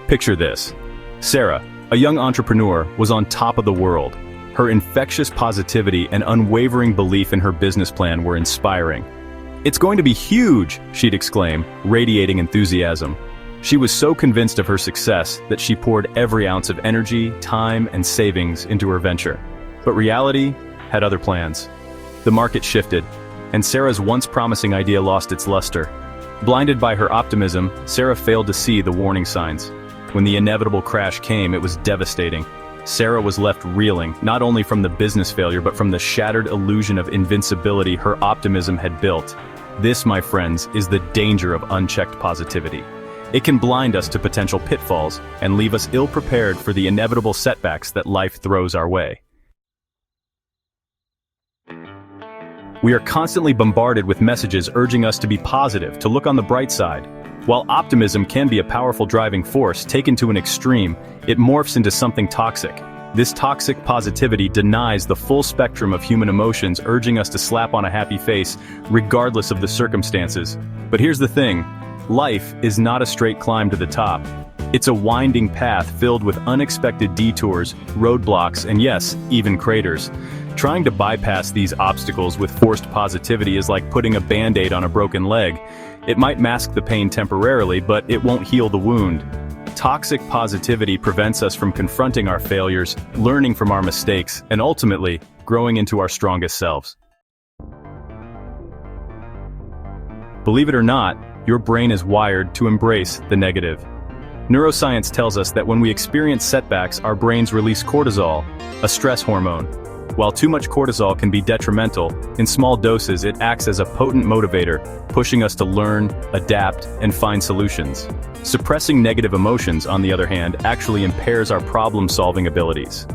Picture this. Sarah, a young entrepreneur, was on top of the world. Her infectious positivity and unwavering belief in her business plan were inspiring. "It's going to be huge," she'd exclaim, radiating enthusiasm. She was so convinced of her success that she poured every ounce of energy, time, and savings into her venture. But reality had other plans. The market shifted, and Sarah's once promising idea lost its luster. Blinded by her optimism, Sarah failed to see the warning signs. When the inevitable crash came, it was devastating. Sarah was left reeling, not only from the business failure but from the shattered illusion of invincibility her optimism had built. This, my friends, is the danger of unchecked positivity. It can blind us to potential pitfalls and leave us ill-prepared for the inevitable setbacks that life throws our way. We are constantly bombarded with messages urging us to be positive, to look on the bright side. While optimism can be a powerful driving force, taken to an extreme, it morphs into something toxic. This toxic positivity denies the full spectrum of human emotions, urging us to slap on a happy face, regardless of the circumstances. But here's the thing. Life is not a straight climb to the top. It's a winding path filled with unexpected detours, roadblocks, and yes, even craters. Trying to bypass these obstacles with forced positivity is like putting a band-aid on a broken leg. It might mask the pain temporarily, but it won't heal the wound. Toxic positivity prevents us from confronting our failures, learning from our mistakes, and ultimately, growing into our strongest selves. Believe it or not, your brain is wired to embrace the negative. Neuroscience tells us that when we experience setbacks, our brains release cortisol, a stress hormone. While too much cortisol can be detrimental, in small doses it acts as a potent motivator, pushing us to learn, adapt, and find solutions. Suppressing negative emotions, on the other hand, actually impairs our problem-solving abilities.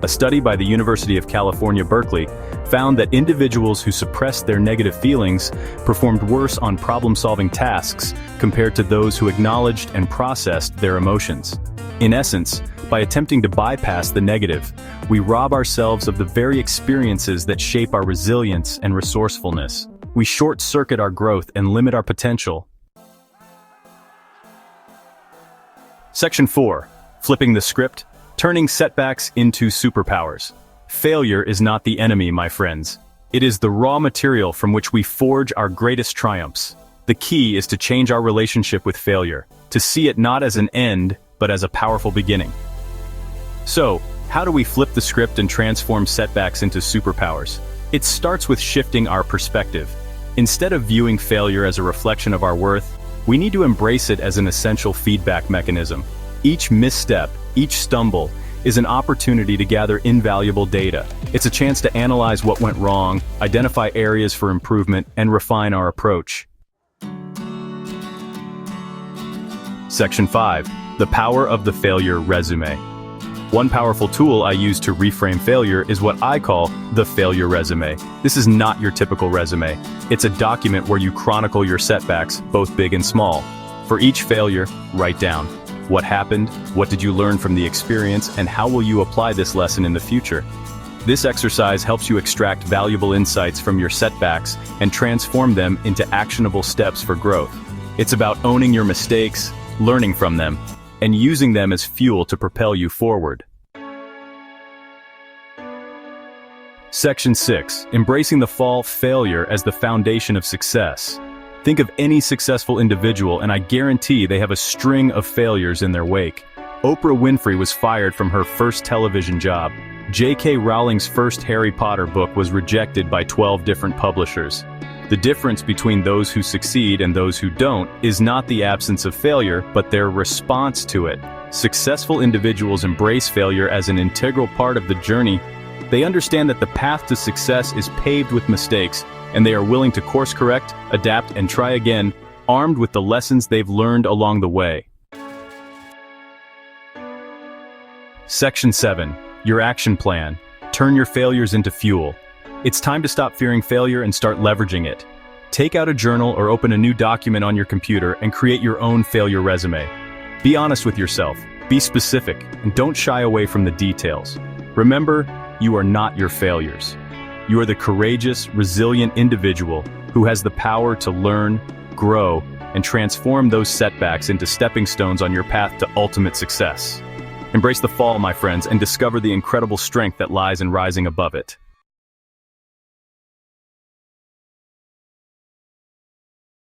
A study by the University of California, Berkeley, found that individuals who suppressed their negative feelings performed worse on problem-solving tasks compared to those who acknowledged and processed their emotions. In essence, by attempting to bypass the negative, we rob ourselves of the very experiences that shape our resilience and resourcefulness. We short-circuit our growth and limit our potential. Section 4. Flipping the script, turning setbacks into superpowers. Failure is not the enemy, my friends. It is the raw material from which we forge our greatest triumphs. The key is to change our relationship with failure, to see it not as an end, but as a powerful beginning. So, how do we flip the script and transform setbacks into superpowers? It starts with shifting our perspective. Instead of viewing failure as a reflection of our worth, we need to embrace it as an essential feedback mechanism. Each misstep, each stumble, is an opportunity to gather invaluable data. It's a chance to analyze what went wrong, identify areas for improvement, and refine our approach. Section 5. The power of the failure resume. One powerful tool I use to reframe failure is what I call the failure resume. This is not your typical resume. It's a document where you chronicle your setbacks, both big and small. For each failure, write down what happened, what did you learn from the experience, and how will you apply this lesson in the future. This exercise helps you extract valuable insights from your setbacks and transform them into actionable steps for growth. It's about owning your mistakes, learning from them, and using them as fuel to propel you forward. Section 6. Embracing the failure as the foundation of success. Think of any successful individual and I guarantee they have a string of failures in their wake. Oprah Winfrey was fired from her first television job. J.K. Rowling's first Harry Potter book was rejected by 12 different publishers. The difference between those who succeed and those who don't is not the absence of failure, but their response to it. Successful individuals embrace failure as an integral part of the journey. They understand that the path to success is paved with mistakes, and they are willing to course correct, adapt, and try again, armed with the lessons they've learned along the way. Section 7. Your action plan. Turn your failures into fuel. It's time to stop fearing failure and start leveraging it. Take out a journal or open a new document on your computer and create your own failure resume. Be honest with yourself, be specific, and don't shy away from the details. Remember, you are not your failures. You are the courageous, resilient individual who has the power to learn, grow, and transform those setbacks into stepping stones on your path to ultimate success. Embrace the fall, my friends, and discover the incredible strength that lies in rising above it.